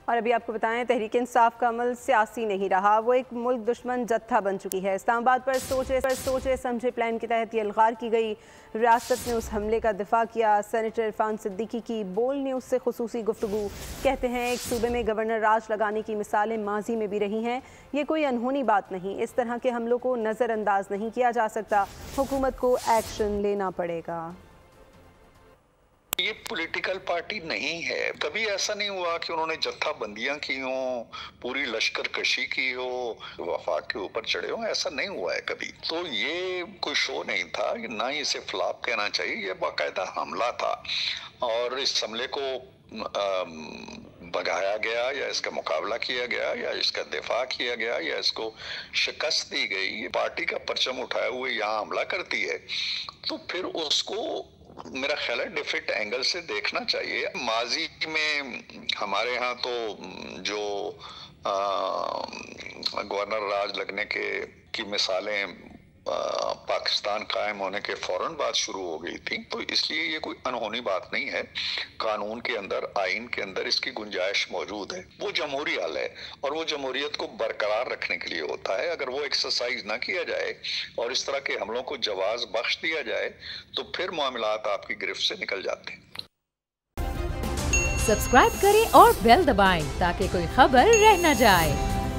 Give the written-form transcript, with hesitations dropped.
اور ابھی آپ کو بتائیں تحریک انصاف کا عمل سیاسی نہیں رہا، وہ ایک ملک دشمن جتھا بن چکی ہے۔ اسلام آباد پر سوچے سمجھے پلان کے تحت یہ الغار کی گئی۔ ریاست نے اس حملے کا دفاع کیا۔ سینیٹر عرفان صدیقی کی بول نیوز سے خصوصی گفتگو، کہتے ہیں ایک صوبے میں گورنر راج لگانے کی مثالیں ماضی میں بھی رہی ہیں، یہ کوئی انہونی بات نہیں، اس طرح کے حملوں کو نظر انداز نہیں کیا جا سکتا، حکومت کو ایکشن لینا پڑے گا۔ یہ پولیٹیکل پارٹی نہیں ہے، کبھی ایسا نہیں ہوا کہ انہوں نے جتھا بندیاں کی ہوں، پوری لشکر کشی کی ہو، وفاق کے اوپر چڑھے ہوں، ایسا نہیں ہوا ہے کبھی۔ تو یہ کوئی شو نہیں تھا، نہ ہی اسے فلاپ کہنا چاہیے، یہ باقاعدہ حملہ تھا، اور اس حملے کو بگایا گیا یا اس کا مقابلہ کیا گیا یا اس کا دفاع کیا گیا یا اس کو شکست دی گئی۔ یہ پارٹی کا پرچم اٹھائے ہوئے یہاں حملہ کرتی ہے تو پھر اس کو میرا خیال ہے ڈیفرنٹ اینگل سے دیکھنا چاہیے۔ ماضی میں ہمارے ہاں تو جو گورنر راج لگنے کی مثالیں پاکستان قائم ہونے کے فوراً بعد شروع ہو گئی تھی، تو اس لیے یہ کوئی انہونی بات نہیں ہے۔ قانون کے اندر، آئین کے اندر اس کی گنجائش موجود ہے، وہ جمہوری حل ہے اور وہ جمہوریت کو برقرار رکھنے کے لیے ہوتا ہے۔ اگر وہ ایکسرسائز نہ کیا جائے اور اس طرح کے حملوں کو جواز بخش دیا جائے تو پھر معاملات آپ کی گرفت سے نکل جاتے ہیں۔ سبسکرائب کریں اور بیل دبائیں تاکہ کوئی خبر رہ نہ جائے۔